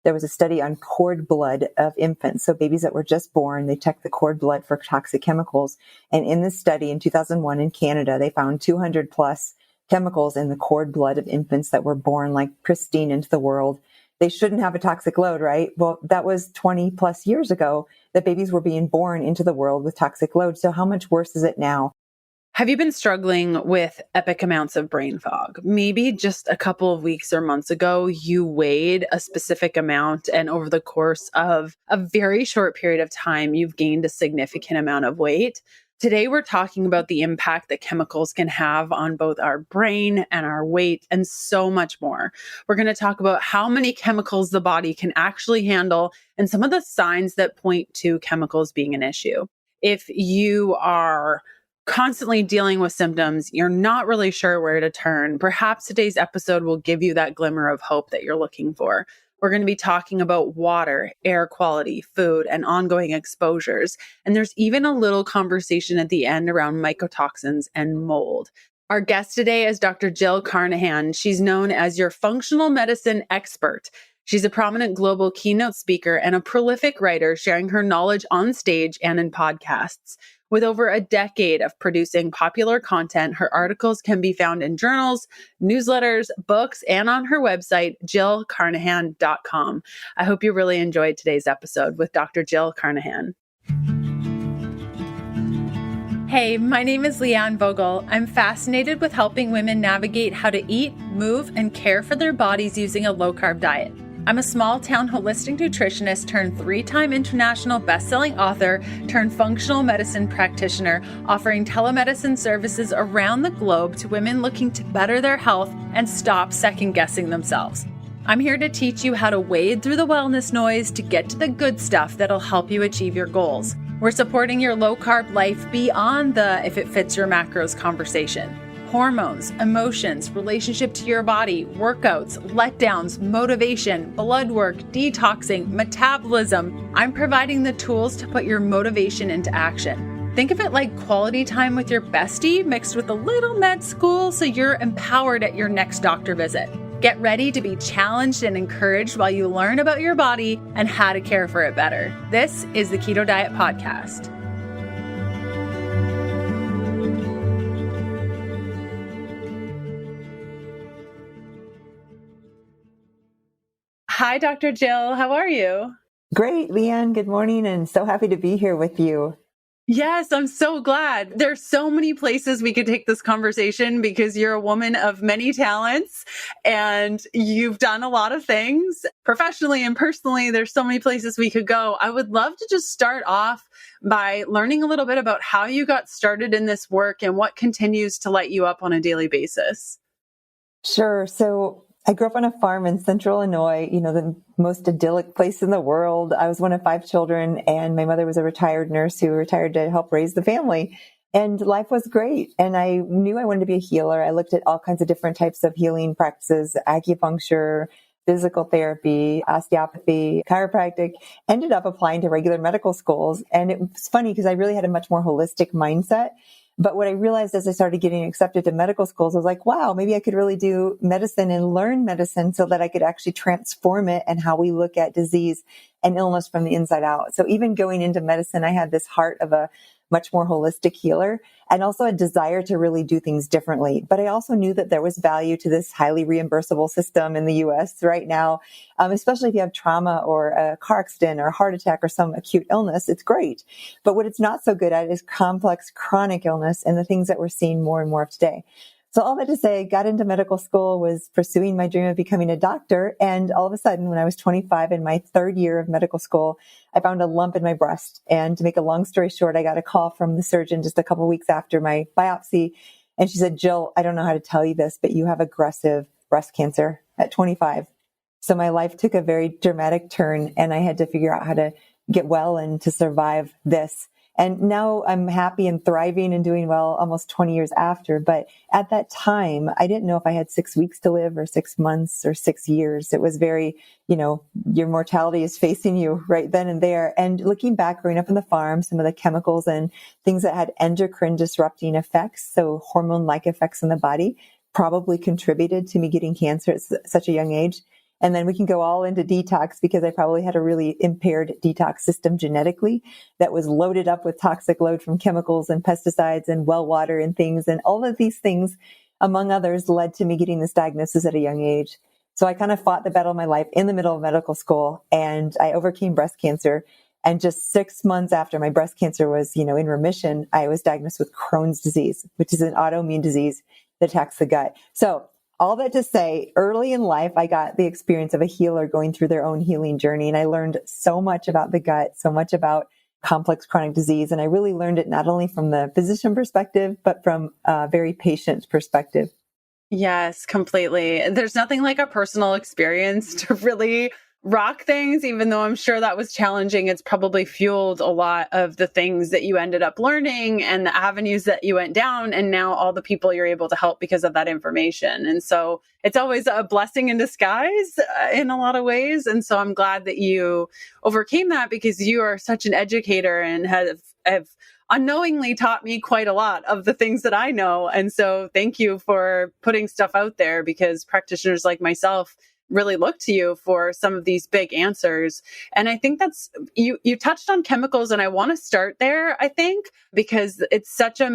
there was a study on cord blood of infants. So babies that were just born, they checked the cord blood for toxic chemicals. And in this study in 2001 in Canada, they found 200 plus chemicals in the cord blood of infants that were born like pristine into the world. They shouldn't have a toxic load, right? Well, that was 20 plus years ago that babies were being born into the world with toxic load. So how much worse is it now? Have you been struggling with epic amounts of brain fog? Maybe just a couple of weeks or months ago, you weighed a specific amount, and over the course of a very short period of time, you've gained a significant amount of weight. Today, we're talking about the impact that chemicals can have on both our brain and our weight and so much more. We're going to talk about how many chemicals the body can actually handle and some of the signs that point to chemicals being an issue. If you are constantly dealing with symptoms, you're not really sure where to turn, perhaps today's episode will give you that glimmer of hope that you're looking for. We're going to be talking about water, air quality, food, and ongoing exposures. And there's even a little conversation at the end around mycotoxins and mold. Our guest today is Dr. Jill Carnahan. She's known as your functional medicine expert. She's a prominent global keynote speaker and a prolific writer, sharing her knowledge on stage and in podcasts. With over a decade of producing popular content, her articles can be found in journals, newsletters, books, and on her website, jillcarnahan.com. I hope you really enjoyed today's episode with Dr. Jill Carnahan. Hey, my name is Leanne Vogel. I'm fascinated with helping women navigate how to eat, move, and care for their bodies using a low-carb diet. I'm a small-town holistic nutritionist turned 3-time international best-selling author turned functional medicine practitioner, offering telemedicine services around the globe to women looking to better their health and stop second-guessing themselves. I'm here to teach you how to wade through the wellness noise to get to the good stuff that'll help you achieve your goals. We're supporting your low-carb life beyond the if it fits your macros conversation. Hormones, emotions, relationship to your body, workouts, letdowns, motivation, blood work, detoxing, metabolism. I'm providing the tools to put your motivation into action. Think of it like quality time with your bestie mixed with a little med school so you're empowered at your next doctor visit. Get ready to be challenged and encouraged while you learn about your body and how to care for it better. This is the Keto Diet Podcast. Hi, Dr. Jill. How are you? Great, Leanne. Good morning, and so happy to be here with you. Yes, I'm so glad. There's so many places we could take this conversation because you're a woman of many talents and you've done a lot of things professionally and personally. There's so many places we could go. I would love to just start off by learning a little bit about how you got started in this work and what continues to light you up on a daily basis. Sure. So I grew up on a farm in central Illinois, the most idyllic place in the world. I was one of 5 children, and my mother was a retired nurse who retired to help raise the family. And life was great. And I knew I wanted to be a healer. I looked at all kinds of different types of healing practices, acupuncture, physical therapy, osteopathy, chiropractic, ended up applying to regular medical schools. And it was funny because I really had a much more holistic mindset. But what I realized as I started getting accepted to medical schools, I was like, wow, maybe I could really do medicine and learn medicine so that I could actually transform it and how we look at disease and illness from the inside out. So even going into medicine, I had this heart of a much more holistic healer and also a desire to really do things differently. But I also knew that there was value to this highly reimbursable system in the US right now, especially if you have trauma or a car accident or a heart attack or some acute illness, it's great. But what it's not so good at is complex chronic illness and the things that we're seeing more and more of today. So all that to say, I got into medical school, was pursuing my dream of becoming a doctor. And all of a sudden, when I was 25 in my 3rd year of medical school, I found a lump in my breast. And to make a long story short, I got a call from the surgeon just a couple of weeks after my biopsy. And she said, Jill, I don't know how to tell you this, but you have aggressive breast cancer at 25. So my life took a very dramatic turn and I had to figure out how to get well and to survive this. And now I'm happy and thriving and doing well almost 20 years after. But at that time, I didn't know if I had 6 weeks to live or 6 months or 6 years. It was very, your mortality is facing you right then and there. And looking back, growing up on the farm, some of the chemicals and things that had endocrine disrupting effects, so hormone-like effects in the body, probably contributed to me getting cancer at such a young age. And then we can go all into detox because I probably had a really impaired detox system genetically that was loaded up with toxic load from chemicals and pesticides and well water and things. And all of these things, among others, led to me getting this diagnosis at a young age. So I kind of fought the battle of my life in the middle of medical school, and I overcame breast cancer. And just 6 months after my breast cancer was, in remission, I was diagnosed with Crohn's disease, which is an autoimmune disease that attacks the gut. So all that to say, early in life, I got the experience of a healer going through their own healing journey. And I learned so much about the gut, so much about complex chronic disease. And I really learned it not only from the physician perspective, but from a very patient perspective. Yes, completely. There's nothing like a personal experience to really rock things, even though I'm sure that was challenging. It's probably fueled a lot of the things that you ended up learning and the avenues that you went down, and now all the people you're able to help because of that information. And so it's always a blessing in disguise in a lot of ways. And so I'm glad that you overcame that, because you are such an educator and have unknowingly taught me quite a lot of the things that I know. And so thank you for putting stuff out there, because practitioners like myself really look to you for some of these big answers. And I think that's, you touched on chemicals, and I want to start there, I think, because it's such a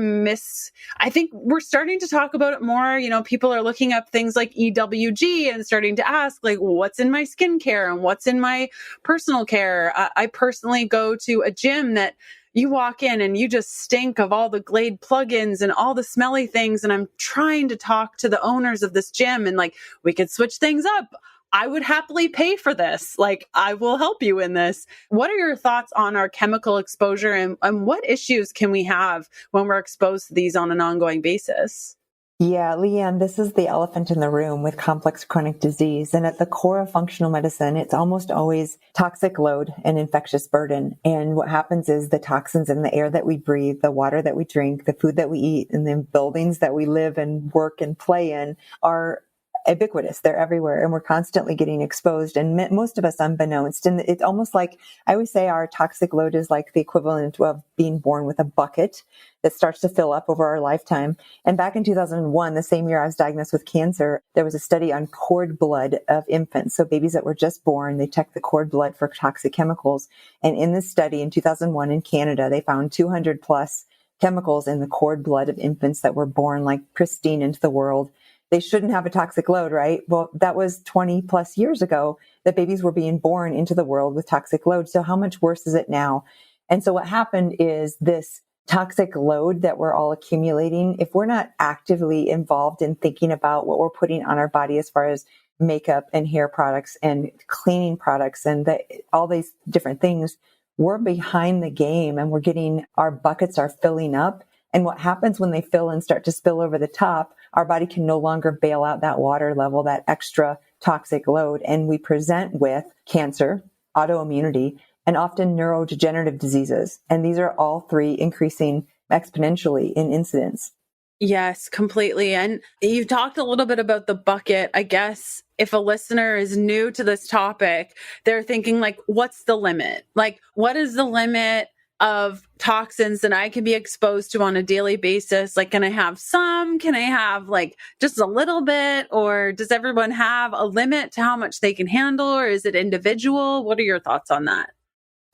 I think we're starting to talk about it more. People are looking up things like EWG and starting to ask, like, what's in my skincare and what's in my personal care. I personally go to a gym that you walk in and you just stink of all the Glade plugins and all the smelly things. And I'm trying to talk to the owners of this gym and like, we could switch things up. I would happily pay for this. Like, I will help you in this. What are your thoughts on our chemical exposure, and what issues can we have when we're exposed to these on an ongoing basis? Yeah, Leanne, this is the elephant in the room with complex chronic disease. And at the core of functional medicine, it's almost always toxic load and infectious burden. And what happens is the toxins in the air that we breathe, the water that we drink, the food that we eat, and the buildings that we live and work and play in are ubiquitous. They're everywhere, and we're constantly getting exposed, and most of us unbeknownst. And it's almost like, I always say our toxic load is like the equivalent of being born with a bucket that starts to fill up over our lifetime. And back in 2001, the same year I was diagnosed with cancer, there was a study on cord blood of infants. So babies that were just born, they checked the cord blood for toxic chemicals. And in this study in 2001 in Canada, they found 200 plus chemicals in the cord blood of infants that were born like pristine into the world. They shouldn't have a toxic load, right? Well, that was 20 plus years ago that babies were being born into the world with toxic load. So how much worse is it now? And so what happened is this toxic load that we're all accumulating, if we're not actively involved in thinking about what we're putting on our body as far as makeup and hair products and cleaning products and all these different things, we're behind the game, and our buckets are filling up. And what happens when they fill and start to spill over the top, our body can no longer bail out that water level, that extra toxic load. And we present with cancer, autoimmunity, and often neurodegenerative diseases. And these are all three increasing exponentially in incidence. Yes, completely. And you talked a little bit about the bucket. I guess if a listener is new to this topic, they're thinking like, what's the limit? Like, what is the limit of toxins that I can be exposed to on a daily basis? Like, can I have some? Can I have like just a little bit? Or does everyone have a limit to how much they can handle? Or is it individual? What are your thoughts on that?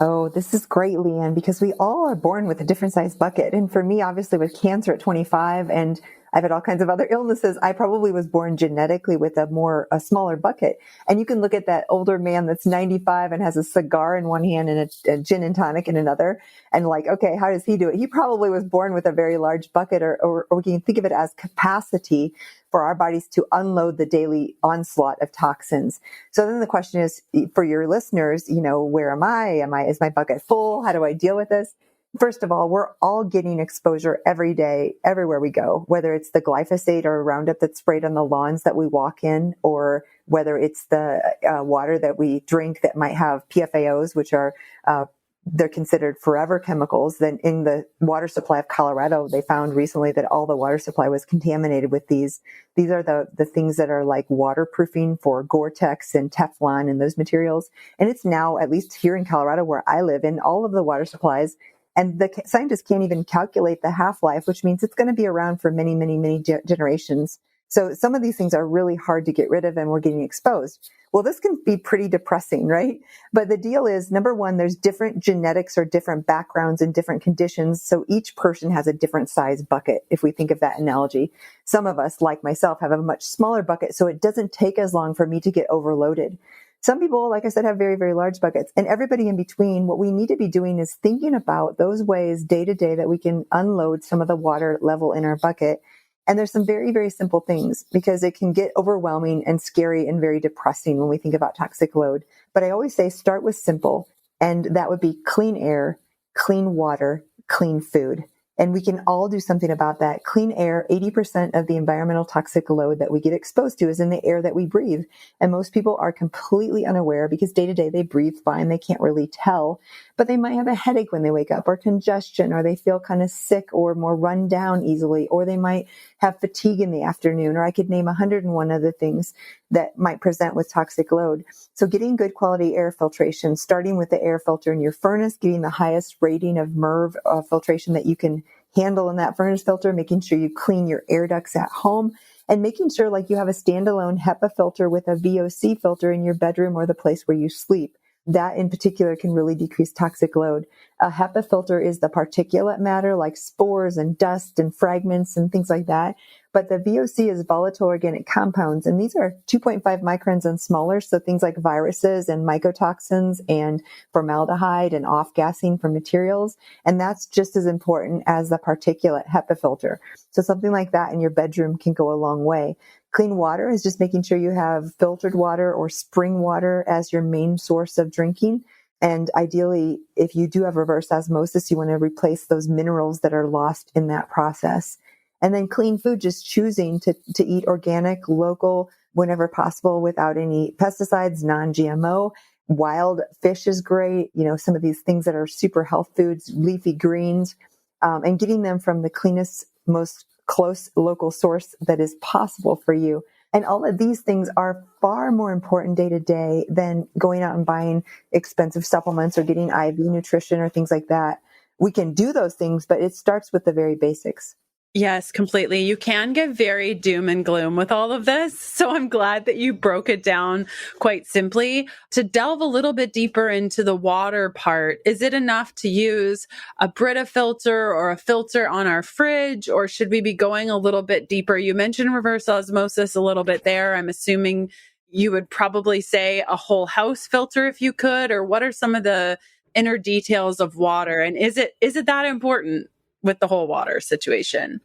Oh, this is great, Leanne, because we all are born with a different size bucket. And for me, obviously with cancer at 25, and I've had all kinds of other illnesses, I probably was born genetically with a smaller bucket. And you can look at that older man that's 95 and has a cigar in one hand and a gin and tonic in another. And like, okay, how does he do it? He probably was born with a very large bucket, or we can think of it as capacity for our bodies to unload the daily onslaught of toxins. So then the question is, for your listeners, where am I? Is my bucket full? How do I deal with this? First of all, we're all getting exposure every day, everywhere we go, whether it's the glyphosate or Roundup that's sprayed on the lawns that we walk in, or whether it's the water that we drink that might have PFAOs, which are they're considered forever chemicals. Then in the water supply of Colorado, they found recently that all the water supply was contaminated with these. These are the things that are like waterproofing for Gore-Tex and Teflon and those materials. And it's now, at least here in Colorado where I live, in all of the water supplies. And the scientists can't even calculate the half-life, which means it's going to be around for many, many, many generations. So some of these things are really hard to get rid of and we're getting exposed. Well, this can be pretty depressing, right? But the deal is, number one, there's different genetics or different backgrounds and different conditions. So each person has a different size bucket, if we think of that analogy. Some of us, like myself, have a much smaller bucket, so it doesn't take as long for me to get overloaded. Some people, like I said, have very, very large buckets, and everybody in between. What we need to be doing is thinking about those ways day to day that we can unload some of the water level in our bucket. And there's some very, very simple things, because it can get overwhelming and scary and very depressing when we think about toxic load. But I always say start with simple, and that would be clean air, clean water, clean food. And we can all do something about that. Clean air, 80% of the environmental toxic load that we get exposed to is in the air that we breathe. And most people are completely unaware, because day to day they breathe fine. They can't really tell, but they might have a headache when they wake up, or congestion, or they feel kind of sick or more run down easily, or they might have fatigue in the afternoon, or I could name 101 other things that might present with toxic load. So getting good quality air filtration, starting with the air filter in your furnace, getting the highest rating of MERV filtration that you can handle in that furnace filter, making sure you clean your air ducts at home, and making sure like you have a standalone HEPA filter with a VOC filter in your bedroom or the place where you sleep. That in particular can really decrease toxic load. A HEPA filter is the particulate matter like spores and dust and fragments and things like that. But the VOC is volatile organic compounds, and these are 2.5 microns and smaller. So things like viruses and mycotoxins and formaldehyde and off-gassing from materials. And that's just as important as the particulate HEPA filter. So something like that in your bedroom can go a long way. Clean water is just making sure you have filtered water or spring water as your main source of drinking. And ideally, if you do have reverse osmosis, you want to replace those minerals that are lost in that process. And then clean food, just choosing to eat organic, local, whenever possible, without any pesticides, non-GMO. Wild fish is great. You know, some of these things that are super health foods, leafy greens, and getting them from the cleanest, most close local source that is possible for you. And all of these things are far more important day to day than going out and buying expensive supplements or getting IV nutrition or things like that. We can do those things, but it starts with the very basics. Yes, completely. You can get very doom and gloom with all of this. So I'm glad that you broke it down quite simply. To delve a little bit deeper into the water part, is it enough to use a Brita filter or a filter on our fridge, or should we be going a little bit deeper? You mentioned reverse osmosis a little bit there. I'm assuming you would probably say a whole house filter if you could, or what are some of the inner details of water? And is it that important with the whole water situation?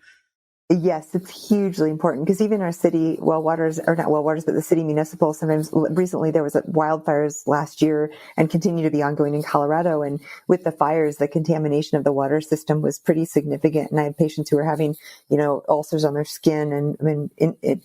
Yes, it's hugely important, because even our city well waters, or not well waters, but the city municipal, sometimes recently there was wildfires last year and continue to be ongoing in Colorado. And with the fires, the contamination of the water system was pretty significant. And I had patients who were having, ulcers on their skin and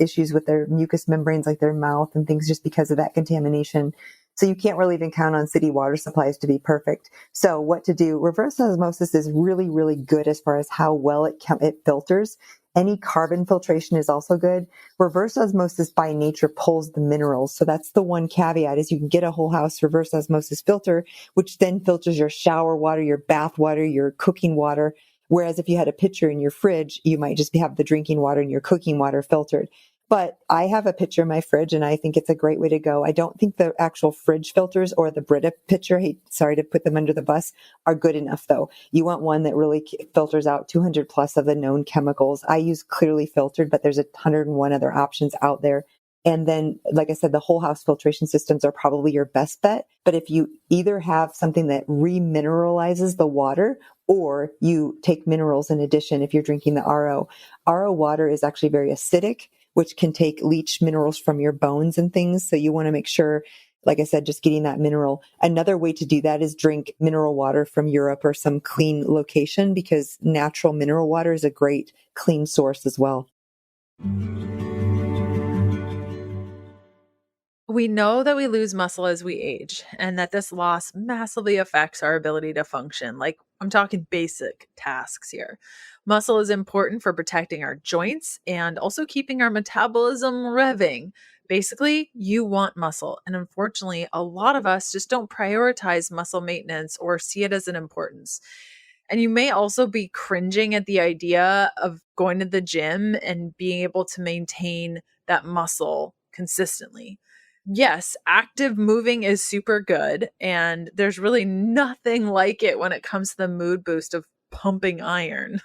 issues with their mucous membranes, like their mouth and things, just because of that contamination. So you can't really even count on city water supplies to be perfect. So what to do? Reverse osmosis is really, really good as far as how well it filters. Any carbon filtration is also good. Reverse osmosis by nature pulls the minerals. So that's the one caveat, is you can get a whole house reverse osmosis filter, which then filters your shower water, your bath water, your cooking water. Whereas if you had a pitcher in your fridge, you might just have the drinking water and your cooking water filtered. But I have a pitcher in my fridge, and I think it's a great way to go. I don't think the actual fridge filters or the Brita pitcher, sorry to put them under the bus, are good enough, though. You want one that really filters out 200 plus of the known chemicals. I use Clearly Filtered, but there's 101 other options out there. And then, like I said, the whole house filtration systems are probably your best bet. But if you either have something that remineralizes the water, or you take minerals in addition, if you're drinking the RO water is actually very acidic, which can leach minerals from your bones and things. So you want to make sure, like I said, just getting that mineral. Another way to do that is drink mineral water from Europe or some clean location, because natural mineral water is a great clean source as well. We know that we lose muscle as we age, and that this loss massively affects our ability to function. Like, I'm talking basic tasks here. Muscle is important for protecting our joints and also keeping our metabolism revving. Basically, you want muscle. And unfortunately, a lot of us just don't prioritize muscle maintenance or see it as an importance. And you may also be cringing at the idea of going to the gym and being able to maintain that muscle consistently. Yes, active moving is super good. And there's really nothing like it when it comes to the mood boost of pumping iron.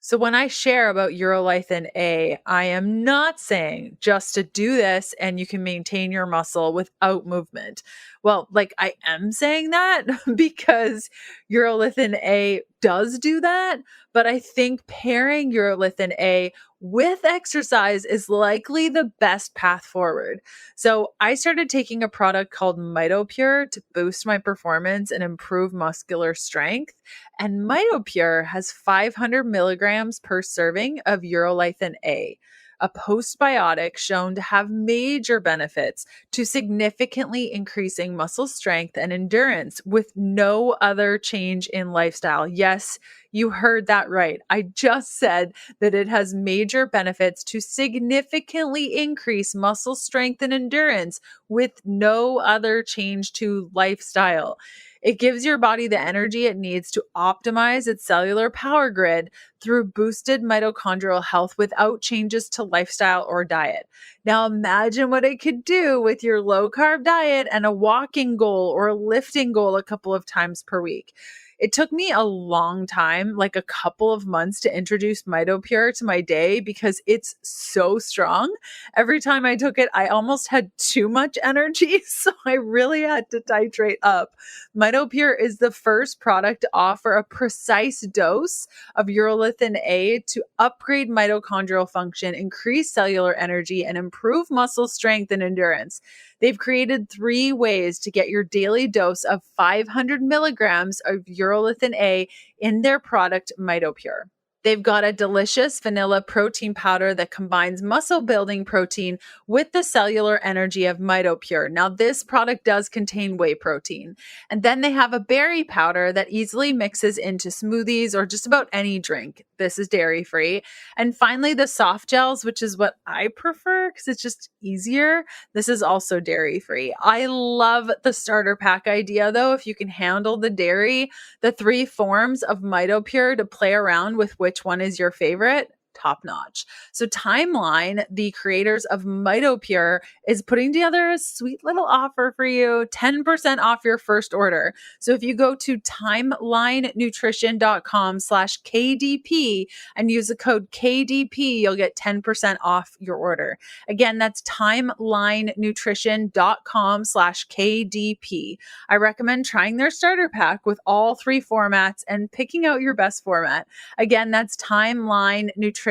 So when I share about Urolithin A, I am not saying just to do this and you can maintain your muscle without movement. Well, like I am saying that because Urolithin A does do that, but I think pairing Urolithin A with exercise is likely the best path forward. So I started taking a product called MitoPure to boost my performance and improve muscular strength. And MitoPure has 500 milligrams per serving of Urolithin A, a postbiotic shown to have major benefits to significantly increasing muscle strength and endurance with no other change in lifestyle. Yes, you heard that right. I just said that it has major benefits to significantly increase muscle strength and endurance with no other change to lifestyle. It gives your body the energy it needs to optimize its cellular power grid through boosted mitochondrial health without changes to lifestyle or diet. Now imagine what it could do with your low carb diet and a walking goal or a lifting goal a couple of times per week. It took me a long time, like a couple of months, to introduce MitoPure to my day because it's so strong. Every time I took it, I almost had too much energy, so I really had to titrate up. MitoPure is the first product to offer a precise dose of Urolithin A to upgrade mitochondrial function, increase cellular energy, and improve muscle strength and endurance. They've created 3 ways to get your daily dose of 500 milligrams of Urolithin A in their product MitoPure. They've got a delicious vanilla protein powder that combines muscle building protein with the cellular energy of MitoPure. Now, this product does contain whey protein. And then they have a berry powder that easily mixes into smoothies or just about any drink. This is dairy free. And finally, the soft gels, which is what I prefer because it's just easier. This is also dairy free. I love the starter pack idea though. If you can handle the dairy, the 3 forms of MitoPure to play around with which one is your favorite, top notch. So Timeline, the creators of MitoPure, is putting together a sweet little offer for you, 10% off your first order. So if you go to timelinenutrition.com/KDP and use the code KDP, you'll get 10% off your order. Again, that's timelinenutrition.com/KDP. I recommend trying their starter pack with all 3 formats and picking out your best format. Again, that's timelinenutrition.com/KDP.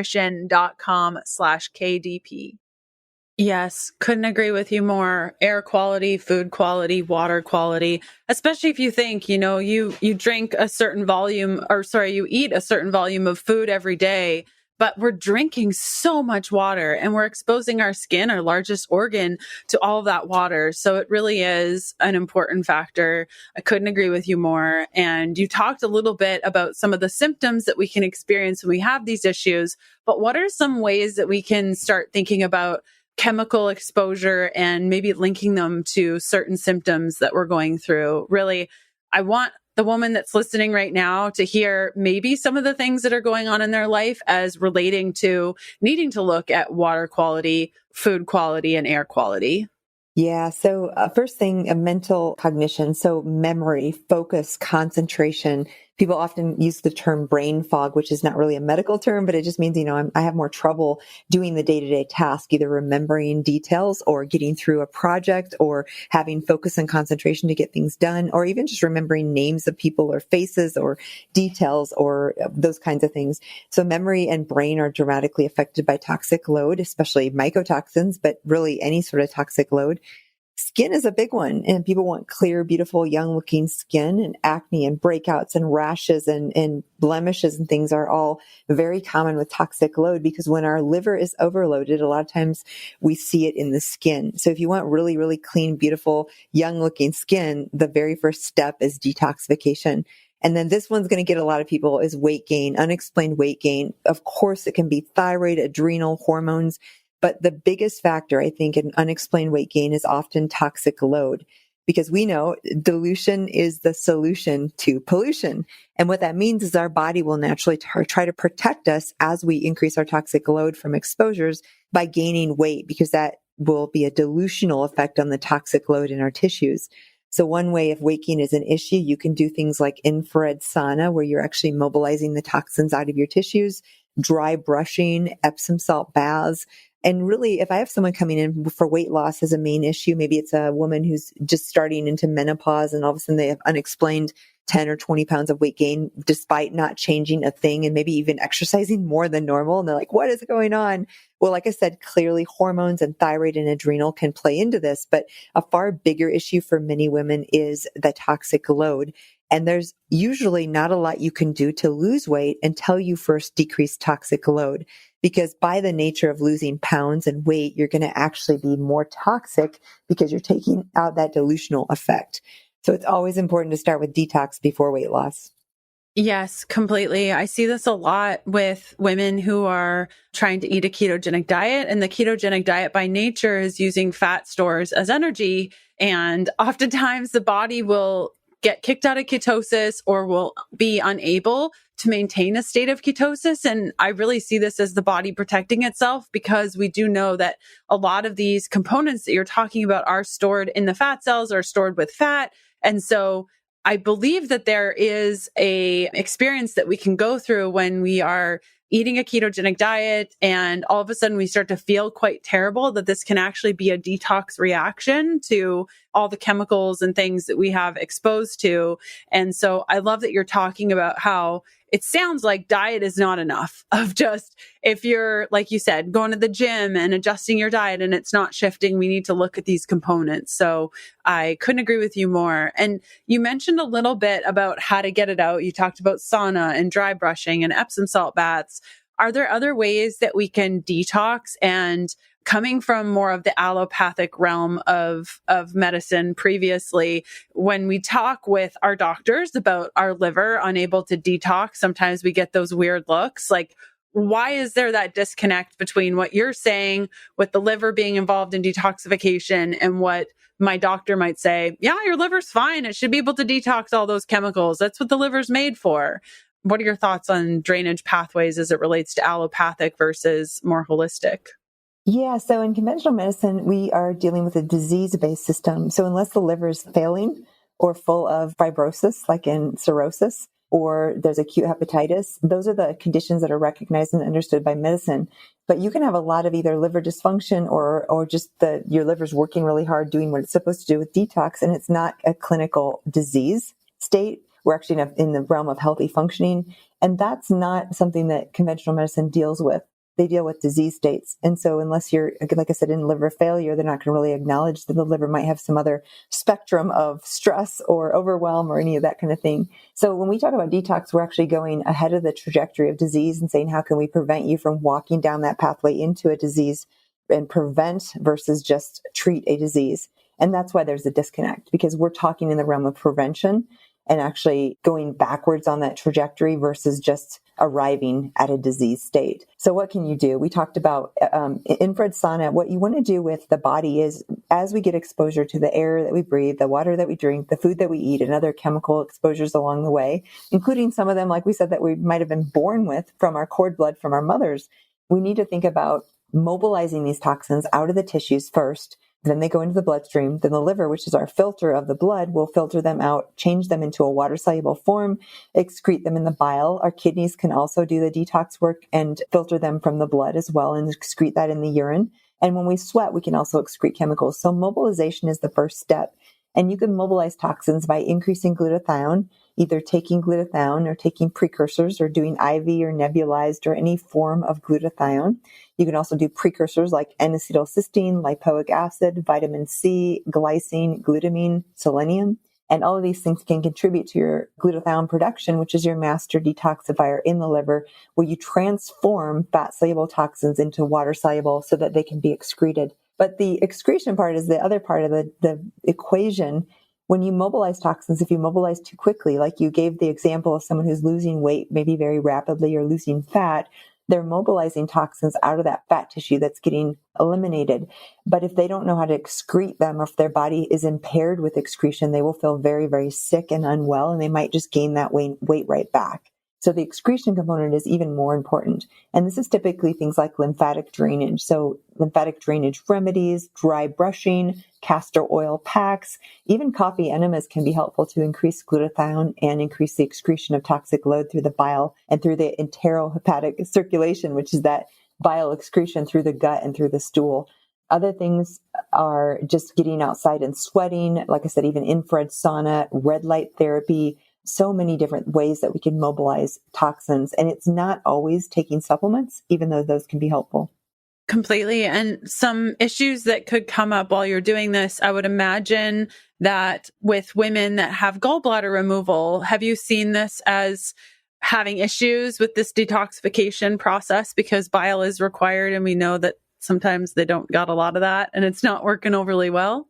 Yes, couldn't agree with you more. Air quality, food quality, water quality, especially if you think, you drink a certain volume, you eat a certain volume of food every day, but we're drinking so much water and we're exposing our skin, our largest organ, to all of that water. So it really is an important factor. I couldn't agree with you more. And you talked a little bit about some of the symptoms that we can experience when we have these issues, but what are some ways that we can start thinking about chemical exposure and maybe linking them to certain symptoms that we're going through? Really, I want the woman that's listening right now to hear maybe some of the things that are going on in their life as relating to needing to look at water quality, food quality, and air quality. Yeah. So first thing, mental cognition. So memory, focus, concentration. People often use the term brain fog, which is not really a medical term, but it just means, I have more trouble doing the day-to-day task, either remembering details or getting through a project or having focus and concentration to get things done, or even just remembering names of people or faces or details or those kinds of things. So memory and brain are dramatically affected by toxic load, especially mycotoxins, but really any sort of toxic load. Skin is a big one, and people want clear, beautiful, young-looking skin, and acne and breakouts and rashes and blemishes and things are all very common with toxic load because when our liver is overloaded, a lot of times we see it in the skin. So if you want really, really clean, beautiful, young-looking skin, the very first step is detoxification. And then this one's going to get a lot of people is weight gain, unexplained weight gain. Of course, it can be thyroid, adrenal, hormones. But the biggest factor, I think, in unexplained weight gain is often toxic load. because we know dilution is the solution to pollution. And what that means is our body will naturally try to protect us as we increase our toxic load from exposures by gaining weight, because that will be a dilutional effect on the toxic load in our tissues. So one way if weight gain is an issue, you can do things like infrared sauna, where you're actually mobilizing the toxins out of your tissues, dry brushing, Epsom salt baths. And really, if I have someone coming in for weight loss as a main issue, maybe it's a woman who's just starting into menopause and all of a sudden they have unexplained 10 or 20 pounds of weight gain despite not changing a thing and maybe even exercising more than normal. And they're like, what is going on? Well, like I said, clearly hormones and thyroid and adrenal can play into this, but a far bigger issue for many women is the toxic load. And there's usually not a lot you can do to lose weight until you first decrease toxic load, because by the nature of losing pounds and weight, you're going to actually be more toxic because you're taking out that dilutional effect. So it's always important to start with detox before weight loss. Yes, completely. I see this a lot with women who are trying to eat a ketogenic diet, and the ketogenic diet by nature is using fat stores as energy. And oftentimes the body will get kicked out of ketosis or will be unable to maintain a state of ketosis. And I really see this as the body protecting itself, because we do know that a lot of these components that you're talking about are stored in the fat cells, are stored with fat. And so I believe that there is a experience that we can go through when we are eating a ketogenic diet and all of a sudden we start to feel quite terrible, that this can actually be a detox reaction to all the chemicals and things that we have exposed to. And so I love that you're talking about how it sounds like diet is not enough of just, if you're, like you said, going to the gym and adjusting your diet and it's not shifting, we need to look at these components. So I couldn't agree with you more. And you mentioned a little bit about how to get it out. You talked about sauna and dry brushing and Epsom salt baths. Are there other ways that we can detox? And coming from more of the allopathic realm of medicine previously, when we talk with our doctors about our liver unable to detox, sometimes we get those weird looks. Like, why is there that disconnect between what you're saying with the liver being involved in detoxification and what my doctor might say, yeah, your liver's fine. It should be able to detox all those chemicals. That's what the liver's made for. What are your thoughts on drainage pathways as it relates to allopathic versus more holistic? Yeah, so in conventional medicine, we are dealing with a disease-based system. So unless the liver is failing or full of fibrosis, like in cirrhosis, or there's acute hepatitis, those are the conditions that are recognized and understood by medicine. But you can have a lot of either liver dysfunction or just your liver's working really hard doing what it's supposed to do with detox, and it's not a clinical disease state. We're actually in the realm of healthy functioning, and that's not something that conventional medicine deals with. They deal with disease states. And so unless you're, like I said, in liver failure, they're not going to really acknowledge that the liver might have some other spectrum of stress or overwhelm or any of that kind of thing. So when we talk about detox, we're actually going ahead of the trajectory of disease and saying, how can we prevent you from walking down that pathway into a disease, and prevent versus just treat a disease. And that's why there's a disconnect, because we're talking in the realm of prevention and actually going backwards on that trajectory versus just arriving at a disease state. So what can you do? We talked about infrared sauna. What you want to do with the body is, as we get exposure to the air that we breathe, the water that we drink, the food that we eat, and other chemical exposures along the way, including some of them, like we said, that we might have been born with from our cord blood from our mothers, we need to think about mobilizing these toxins out of the tissues first. Then they go into the bloodstream. Then the liver, which is our filter of the blood, will filter them out, change them into a water-soluble form, excrete them in the bile. Our kidneys can also do the detox work and filter them from the blood as well and excrete that in the urine. And when we sweat, we can also excrete chemicals. So mobilization is the first step. And you can mobilize toxins by increasing glutathione, either taking glutathione or taking precursors or doing IV or nebulized or any form of glutathione. You can also do precursors like N-acetylcysteine, lipoic acid, vitamin C, glycine, glutamine, selenium. And all of these things can contribute to your glutathione production, which is your master detoxifier in the liver, where you transform fat-soluble toxins into water-soluble so that they can be excreted. But the excretion part is the other part of the equation. When you mobilize toxins, if you mobilize too quickly, like you gave the example of someone who's losing weight, maybe very rapidly, or losing fat, they're mobilizing toxins out of that fat tissue that's getting eliminated. But if they don't know how to excrete them, or if their body is impaired with excretion, they will feel very, very sick and unwell, and they might just gain that weight right back. So the excretion component is even more important. And this is typically things like lymphatic drainage. So lymphatic drainage remedies, dry brushing, castor oil packs, even coffee enemas can be helpful to increase glutathione and increase the excretion of toxic load through the bile and through the enterohepatic circulation, which is that bile excretion through the gut and through the stool. Other things are just getting outside and sweating. Like I said, even infrared sauna, red light therapy, so many different ways that we can mobilize toxins. And it's not always taking supplements, even though those can be helpful. Completely. And some issues that could come up while you're doing this, I would imagine that with women that have gallbladder removal, have you seen this as having issues with this detoxification process because bile is required? And we know that sometimes they don't got a lot of that and it's not working overly well.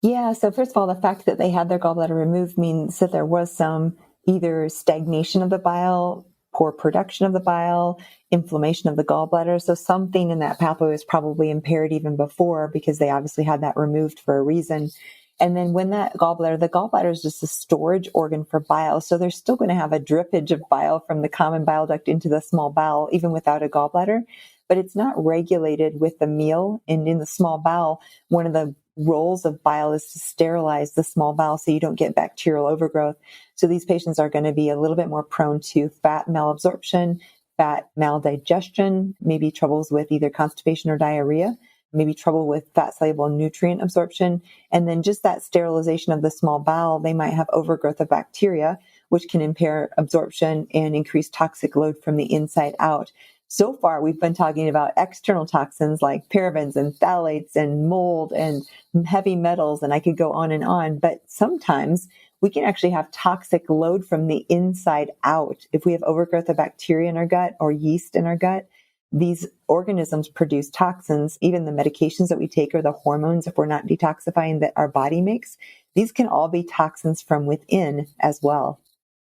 Yeah. So first of all, the fact that they had their gallbladder removed means that there was some either stagnation of the bile, poor production of the bile, inflammation of the gallbladder. So something in that pathway was probably impaired even before, because they obviously had that removed for a reason. And then when the gallbladder is just a storage organ for bile. So they're still going to have a drippage of bile from the common bile duct into the small bowel, even without a gallbladder. But it's not regulated with the meal. And in the small bowel, one of the roles of bile is to sterilize the small bowel so you don't get bacterial overgrowth. So these patients are going to be a little bit more prone to fat malabsorption, fat maldigestion, maybe troubles with either constipation or diarrhea, maybe trouble with fat soluble nutrient absorption. And then just that sterilization of the small bowel, they might have overgrowth of bacteria, which can impair absorption and increase toxic load from the inside out. So far, we've been talking about external toxins like parabens and phthalates and mold and heavy metals, and I could go on. But sometimes we can actually have toxic load from the inside out. If we have overgrowth of bacteria in our gut or yeast in our gut, these organisms produce toxins. Even the medications that we take or the hormones, if we're not detoxifying, that our body makes, these can all be toxins from within as well.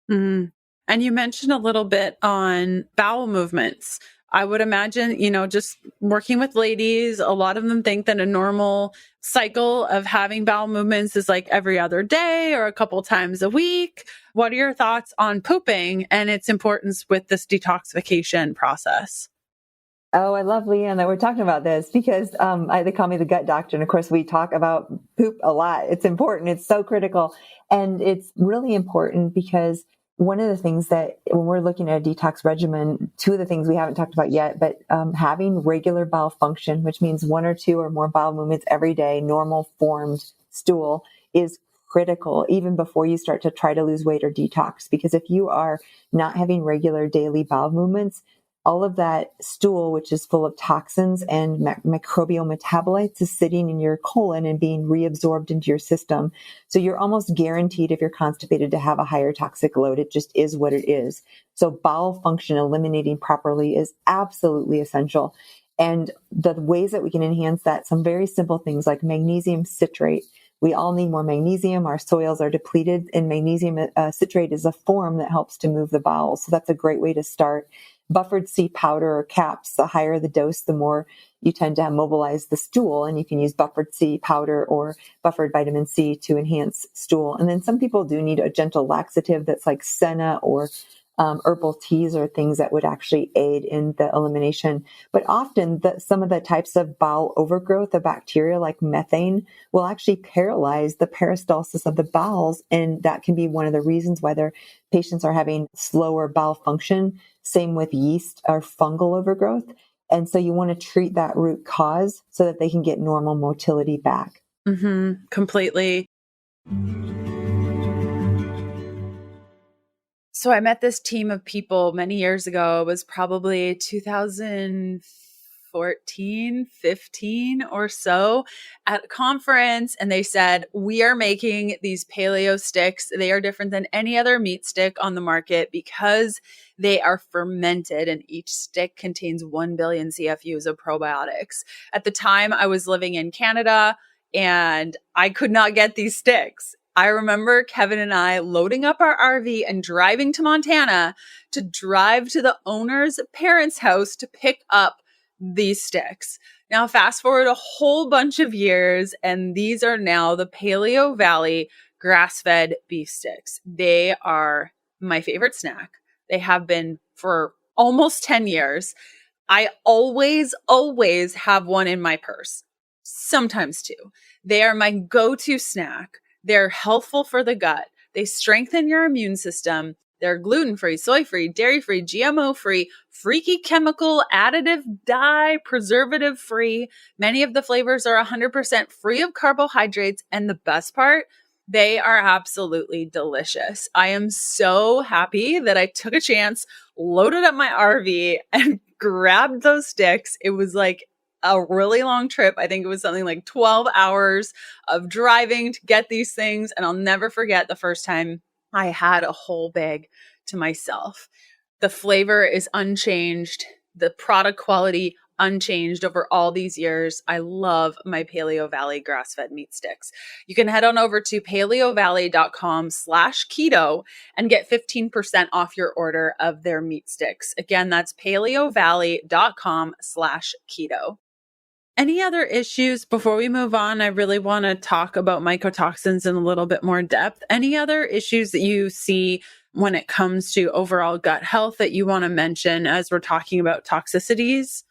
Mm-hmm. And you mentioned a little bit on bowel movements. I would imagine, just working with ladies, a lot of them think that a normal cycle of having bowel movements is like every other day or a couple times a week. What are your thoughts on pooping and its importance with this detoxification process? Oh, I love Leanne that we're talking about this because they call me the gut doctor. And of course, we talk about poop a lot. It's important. It's so critical. And it's really important because one of the things that when we're looking at a detox regimen, two of the things we haven't talked about yet, but having regular bowel function, which means one or two or more bowel movements every day, normal formed stool, is critical even before you start to try to lose weight or detox. Because if you are not having regular daily bowel movements, all of that stool, which is full of toxins and microbial metabolites, is sitting in your colon and being reabsorbed into your system. So you're almost guaranteed, if you're constipated, to have a higher toxic load. It just is what it is. So bowel function eliminating properly is absolutely essential. And the ways that we can enhance that, some very simple things like magnesium citrate. We all need more magnesium. Our soils are depleted, and magnesium citrate is a form that helps to move the bowels. So that's a great way to start. Buffered C powder or caps, the higher the dose, the more you tend to mobilize the stool. And you can use buffered C powder or buffered vitamin C to enhance stool. And then some people do need a gentle laxative that's like senna or herbal teas or things that would actually aid in the elimination. But often some of the types of bowel overgrowth of bacteria like methane will actually paralyze the peristalsis of the bowels. And that can be one of the reasons why their patients are having slower bowel function. Same with yeast or fungal overgrowth. And so you want to treat that root cause so that they can get normal motility back. Mm-hmm. Completely. So I met this team of people many years ago. It was probably 2014, 15 or so at a conference. And they said, we are making these paleo sticks. They are different than any other meat stick on the market because they are fermented and each stick contains 1 billion CFUs of probiotics. At the time I was living in Canada and I could not get these sticks. I remember Kevin and I loading up our RV and driving to Montana to drive to the owner's parents' house to pick up these sticks. Now, fast forward a whole bunch of years, and these are now the Paleo Valley grass-fed beef sticks. They are my favorite snack. They have been for almost 10 years. I always have one in my purse, sometimes two. They are my go-to snack. They're healthful for the gut. They strengthen your immune system. They're gluten-free, soy-free, dairy-free, GMO-free, freaky chemical, additive, dye, preservative-free. Many of the flavors are 100% free of carbohydrates. And the best part, they are absolutely delicious. I am so happy that I took a chance, loaded up my RV, and grabbed those sticks. It was like a really long trip. I think it was something like 12 hours of driving to get these things. And I'll never forget the first time I had a whole bag to myself. The flavor is unchanged. The product quality unchanged over all these years. I love my Paleo Valley grass-fed meat sticks. You can head on over to paleovalley.com/keto and get 15% off your order of their meat sticks. Again, that's paleovalley.com/keto. Any other issues before we move on? I really want to talk about mycotoxins in a little bit more depth. Any other issues that you see when it comes to overall gut health that you want to mention as we're talking about toxicities?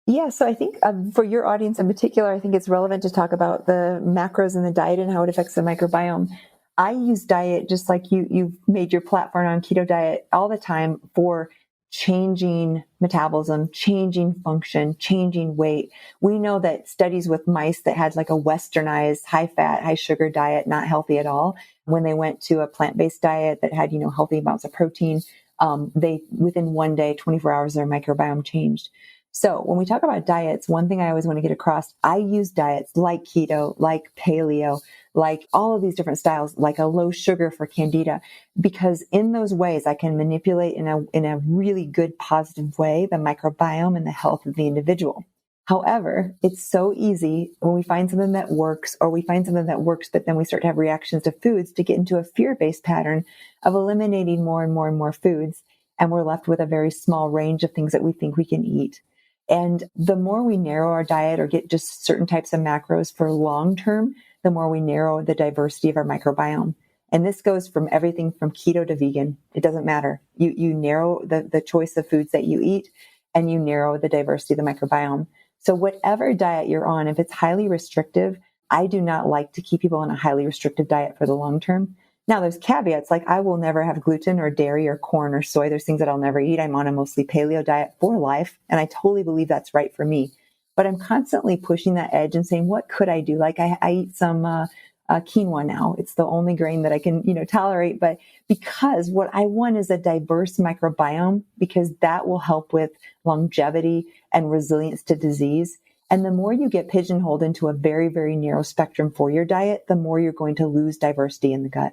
Yeah, so I think for your audience in particular, I think it's relevant to talk about the macros in the diet and how it affects the microbiome. I use diet just like you've made your platform on keto diet all the time for changing metabolism, changing function, changing weight. We know that studies with mice that had like a westernized, high fat, high sugar diet, not healthy at all, when they went to a plant-based diet that had, healthy amounts of protein, they, within one day, 24 hours, their microbiome changed. So when we talk about diets, one thing I always want to get across, I use diets like keto, like paleo, like all of these different styles, like a low sugar for candida, because in those ways I can manipulate in a really good, positive way the microbiome and the health of the individual. However, it's so easy when we find something that works, or we find something that works, but then we start to have reactions to foods, to get into a fear-based pattern of eliminating more and more and more foods. And we're left with a very small range of things that we think we can eat. And the more we narrow our diet or get just certain types of macros for long term, the more we narrow the diversity of our microbiome. And this goes from everything from keto to vegan. It doesn't matter. You narrow the choice of foods that you eat, and you narrow the diversity of the microbiome. So whatever diet you're on, if it's highly restrictive, I do not like to keep people on a highly restrictive diet for the long term. Now, there's caveats, like I will never have gluten or dairy or corn or soy. There's things that I'll never eat. I'm on a mostly paleo diet for life, and I totally believe that's right for me. But I'm constantly pushing that edge and saying, what could I do? Like I eat some quinoa now. It's the only grain that I can, tolerate. But because what I want is a diverse microbiome, because that will help with longevity and resilience to disease. And the more you get pigeonholed into a very, very narrow spectrum for your diet, the more you're going to lose diversity in the gut.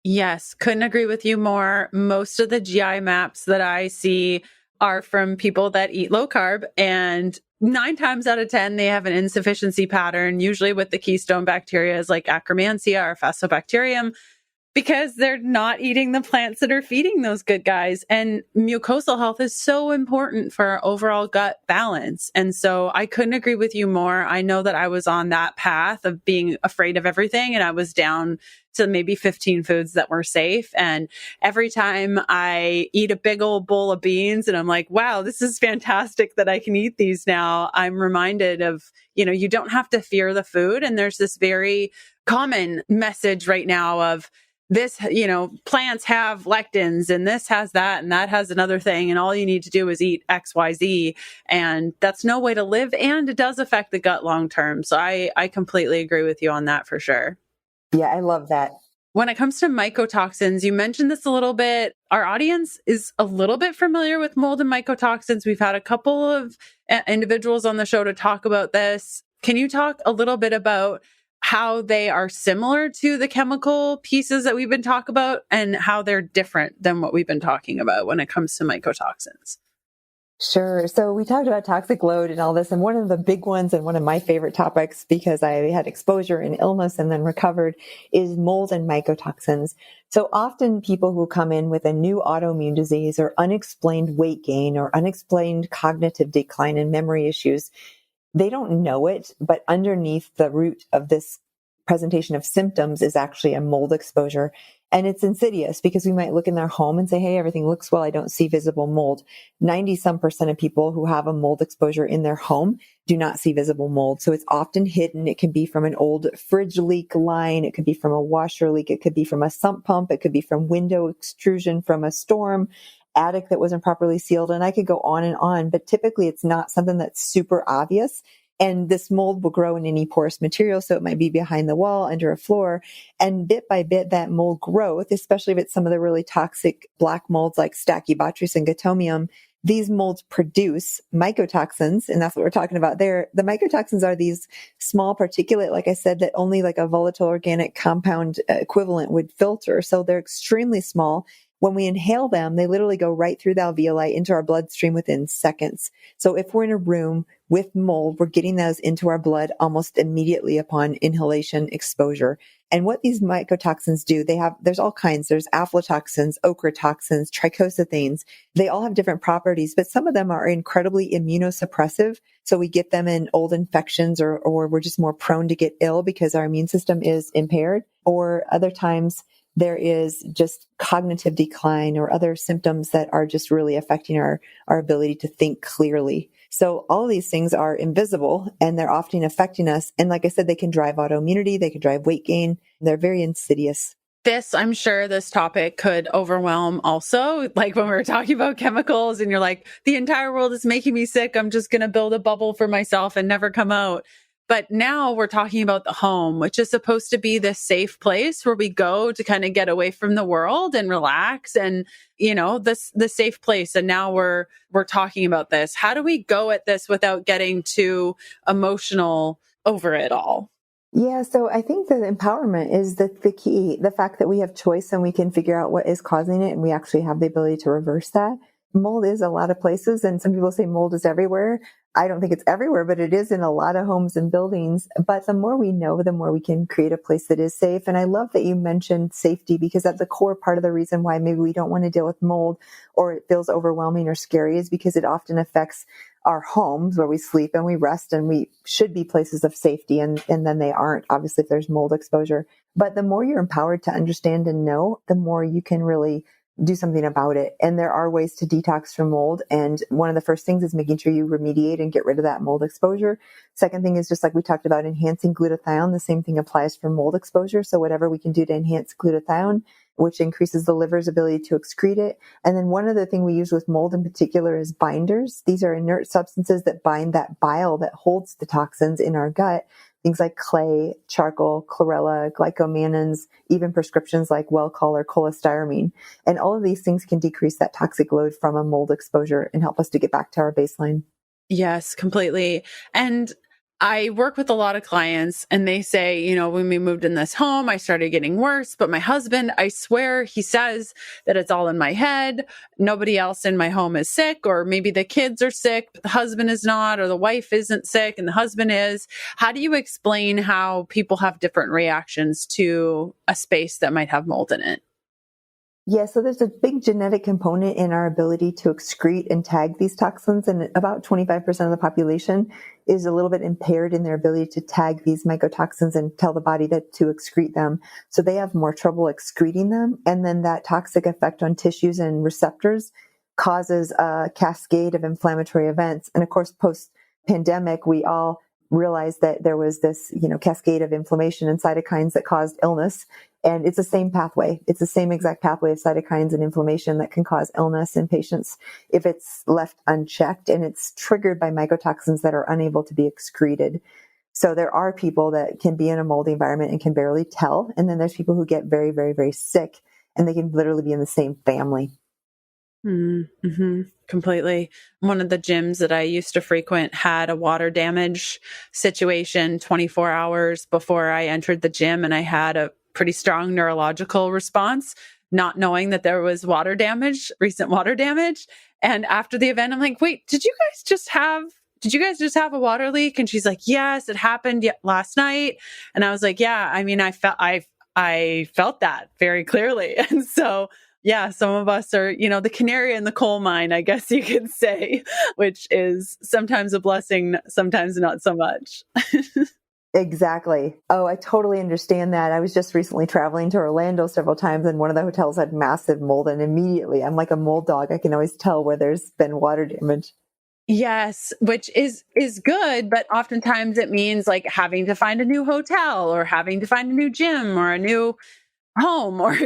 Yes, couldn't agree with you more. Most of the GI maps that I see are from people that eat low carb, and 9 times out of 10, they have an insufficiency pattern, usually with the keystone bacteria like Akkermansia or Fasobacterium, because they're not eating the plants that are feeding those good guys. And mucosal health is so important for our overall gut balance. And so I couldn't agree with you more. I know that I was on that path of being afraid of everything, and I was down to maybe 15 foods that were safe. And every time I eat a big old bowl of beans and I'm like, wow, this is fantastic that I can eat these now, I'm reminded of, you don't have to fear the food. And there's this very common message right now of, this, plants have lectins and this has that and that has another thing. And all you need to do is eat X, Y, Z. And that's no way to live. And it does affect the gut long term. So I completely agree with you on that for sure. Yeah, I love that. When it comes to mycotoxins, you mentioned this a little bit. Our audience is a little bit familiar with mold and mycotoxins. We've had a couple of individuals on the show to talk about this. Can you talk a little bit about how they are similar to the chemical pieces that we've been talking about and how they're different than what we've been talking about when it comes to mycotoxins? Sure. So we talked about toxic load and all this, and one of the big ones and one of my favorite topics, because I had exposure and illness and then recovered, is mold and mycotoxins. So often people who come in with a new autoimmune disease or unexplained weight gain or unexplained cognitive decline and memory issues, they don't know it, but underneath the root of this presentation of symptoms is actually a mold exposure. And it's insidious because we might look in their home and say, hey, everything looks well. I don't see visible mold. 90% of people who have a mold exposure in their home do not see visible mold. So it's often hidden. It can be from an old fridge leak line. It could be from a washer leak. It could be from a sump pump. It could be from window extrusion from a storm, attic that wasn't properly sealed. And I could go on, but typically it's not something that's super obvious. And this mold will grow in any porous material. So it might be behind the wall, under a floor. And bit by bit, that mold growth, especially if it's some of the really toxic black molds like Stachybotrys and Gatomium, these molds produce mycotoxins. And that's what we're talking about there. The mycotoxins are these small particulate, like I said, that only like a volatile organic compound equivalent would filter. So they're extremely small. When we inhale them, they literally go right through the alveoli into our bloodstream within seconds. So if we're in a room with mold, we're getting those into our blood almost immediately upon inhalation exposure. And what these mycotoxins do, there's all kinds. There's aflatoxins, ochratoxins, trichocythanes. They all have different properties, but some of them are incredibly immunosuppressive. So we get them in old infections or we're just more prone to get ill because our immune system is impaired. Or other times, there is just cognitive decline or other symptoms that are just really affecting our ability to think clearly. So all of these things are invisible and they're often affecting us. And like I said, they can drive autoimmunity, they can drive weight gain. They're very insidious. I'm sure this topic could overwhelm also, like when we were talking about chemicals and you're like, the entire world is making me sick. I'm just going to build a bubble for myself and never come out. But now we're talking about the home, which is supposed to be this safe place where we go to kind of get away from the world and relax and, the safe place. And now we're talking about this. How do we go at this without getting too emotional over it all? Yeah, so I think that empowerment is the key, the fact that we have choice and we can figure out what is causing it and we actually have the ability to reverse that. Mold is a lot of places, and some people say mold is everywhere. I don't think it's everywhere, but it is in a lot of homes and buildings. But the more we know, the more we can create a place that is safe. And I love that you mentioned safety because that's a core part of the reason why maybe we don't want to deal with mold or it feels overwhelming or scary is because it often affects our homes where we sleep and we rest and we should be places of safety. And then they aren't, obviously, if there's mold exposure. But the more you're empowered to understand and know, the more you can really do something about it. And there are ways to detox from mold. And one of the first things is making sure you remediate and get rid of that mold exposure. Second thing is just like we talked about, enhancing glutathione. The same thing applies for mold exposure. So whatever we can do to enhance glutathione, which increases the liver's ability to excrete it. And then one other thing we use with mold in particular is binders. These are inert substances that bind that bile that holds the toxins in our gut. Things like clay, charcoal, chlorella, glycomannans, even prescriptions like Welchol or cholestyramine. And all of these things can decrease that toxic load from a mold exposure and help us to get back to our baseline. Yes, completely. And I work with a lot of clients and they say, when we moved in this home, I started getting worse. But my husband, I swear, he says that it's all in my head. Nobody else in my home is sick, or maybe the kids are sick, but the husband is not, or the wife isn't sick and the husband is. How do you explain how people have different reactions to a space that might have mold in it? Yeah, so there's a big genetic component in our ability to excrete and tag these toxins, and about 25% of the population is a little bit impaired in their ability to tag these mycotoxins and tell the body that to excrete them. So they have more trouble excreting them, and then that toxic effect on tissues and receptors causes a cascade of inflammatory events. And of course, post-pandemic, we all realized that there was this, cascade of inflammation and cytokines that caused illness. And it's the same pathway. It's the same exact pathway of cytokines and inflammation that can cause illness in patients if it's left unchecked, and it's triggered by mycotoxins that are unable to be excreted. So there are people that can be in a moldy environment and can barely tell. And then there's people who get very, very, very sick, and they can literally be in the same family. Mm-hmm. Completely. One of the gyms that I used to frequent had a water damage situation 24 hours before I entered the gym, and I had a pretty strong neurological response. not knowing that there was recent water damage. And after the event, I'm like, wait, did you guys just have a water leak? And she's like, yes, it happened last night. And I was like, yeah, I mean, I felt that very clearly. And so, yeah, some of us are, the canary in the coal mine, I guess you could say, which is sometimes a blessing, sometimes not so much. Exactly. Oh, I totally understand that. I was just recently traveling to Orlando several times, and one of the hotels had massive mold. And immediately, I'm like a mold dog. I can always tell where there's been water damage. Yes, which is good, but oftentimes it means like having to find a new hotel or having to find a new gym or a new home or,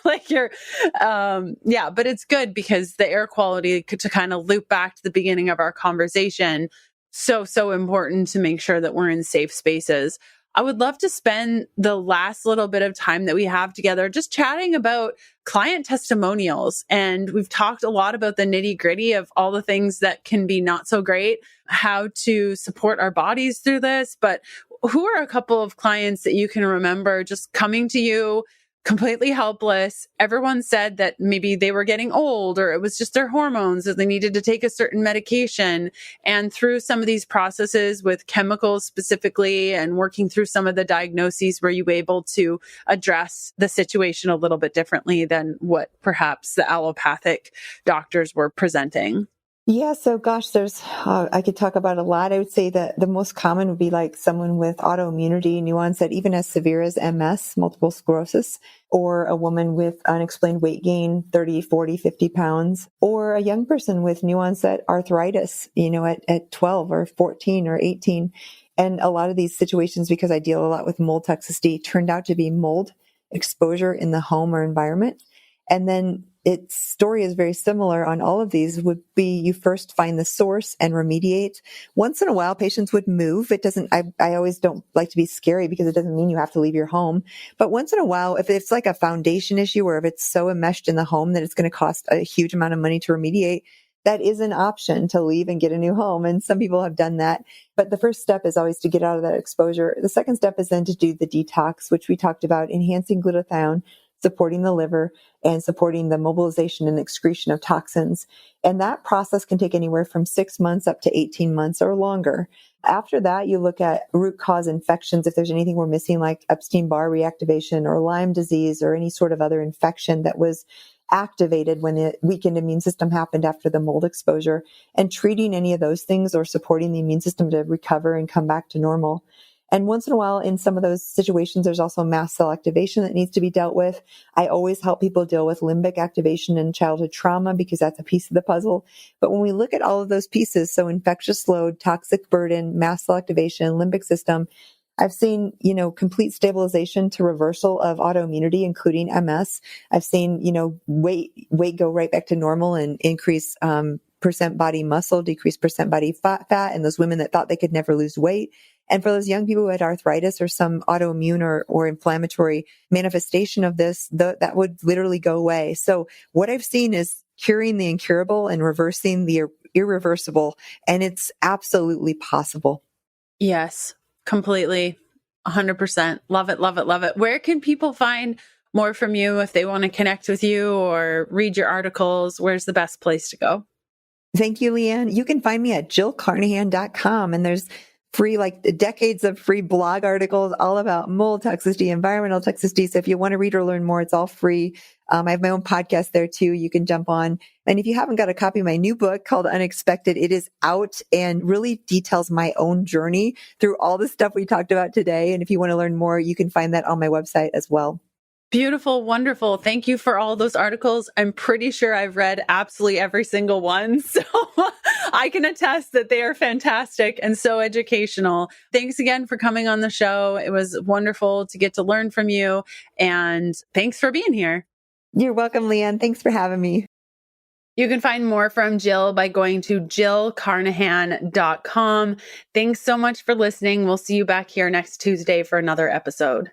like but it's good because the air quality to kind of loop back to the beginning of our conversation. So important to make sure that we're in safe spaces. I would love to spend the last little bit of time that we have together just chatting about client testimonials. And we've talked a lot about the nitty gritty of all the things that can be not so great, how to support our bodies through this. But who are a couple of clients that you can remember just coming to you completely helpless? Everyone said that maybe they were getting old or it was just their hormones or they needed to take a certain medication. And through some of these processes with chemicals specifically and working through some of the diagnoses, were you able to address the situation a little bit differently than what perhaps the allopathic doctors were presenting? Yeah. So gosh, I could talk about a lot. I would say that the most common would be like someone with autoimmunity, new onset, even as severe as MS, multiple sclerosis, or a woman with unexplained weight gain, 30, 40, 50 pounds, or a young person with new onset arthritis, at 12 or 14 or 18. And a lot of these situations, because I deal a lot with mold toxicity, turned out to be mold exposure in the home or environment. And then its story is very similar on all of these. Would be you first find the source and remediate. Once in a while, patients would move. I always don't like to be scary because it doesn't mean you have to leave your home. But once in a while, if it's like a foundation issue or if it's so enmeshed in the home that it's going to cost a huge amount of money to remediate, that is an option to leave and get a new home. And some people have done that. But the first step is always to get out of that exposure. The second step is then to do the detox, which we talked about, enhancing glutathione, supporting the liver, and supporting the mobilization and excretion of toxins. And that process can take anywhere from 6 months up to 18 months or longer. After that, you look at root cause infections. If there's anything we're missing, like Epstein-Barr reactivation or Lyme disease or any sort of other infection that was activated when the weakened immune system happened after the mold exposure, and treating any of those things or supporting the immune system to recover and come back to normal. And once in a while, in some of those situations, there's also mast cell activation that needs to be dealt with. I always help people deal with limbic activation and childhood trauma because that's a piece of the puzzle. But when we look at all of those pieces, so infectious load, toxic burden, mast cell activation, limbic system, I've seen, complete stabilization to reversal of autoimmunity, including MS. I've seen, weight go right back to normal and increase percent body muscle, decrease percent body fat, and those women that thought they could never lose weight. And for those young people who had arthritis or some autoimmune or inflammatory manifestation of this, that would literally go away. So what I've seen is curing the incurable and reversing the irreversible. And it's absolutely possible. Yes, completely. 100%. Love it, love it, love it. Where can people find more from you if they want to connect with you or read your articles? Where's the best place to go? Thank you, Leanne. You can find me at jillcarnahan.com, and there's free, decades of free blog articles all about mold toxicity, environmental toxicity. So if you want to read or learn more, it's all free. I have my own podcast there too. You can jump on. And if you haven't got a copy of my new book called Unexpected, it is out and really details my own journey through all the stuff we talked about today. And if you want to learn more, you can find that on my website as well. Beautiful. Wonderful. Thank you for all those articles. I'm pretty sure I've read absolutely every single one. So I can attest that they are fantastic and so educational. Thanks again for coming on the show. It was wonderful to get to learn from you. And thanks for being here. You're welcome, Leanne. Thanks for having me. You can find more from Jill by going to jillcarnahan.com. Thanks so much for listening. We'll see you back here next Tuesday for another episode.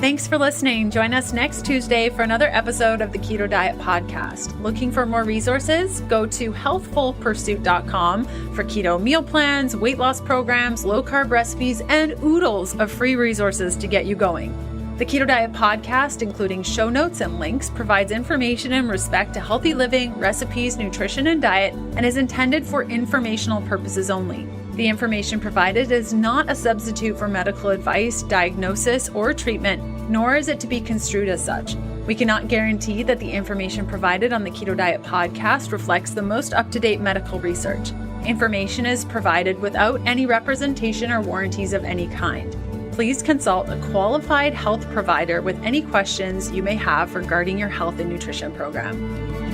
Thanks for listening. Join us next Tuesday for another episode of the Keto Diet Podcast. Looking for more resources? Go to healthfulpursuit.com for keto meal plans, weight loss programs, low-carb recipes, and oodles of free resources to get you going. The Keto Diet Podcast, including show notes and links, provides information in respect to healthy living, recipes, nutrition, and diet, and is intended for informational purposes only. The information provided is not a substitute for medical advice, diagnosis, or treatment, nor is it to be construed as such. We cannot guarantee that the information provided on the Keto Diet Podcast reflects the most up-to-date medical research. Information is provided without any representation or warranties of any kind. Please consult a qualified health provider with any questions you may have regarding your health and nutrition program.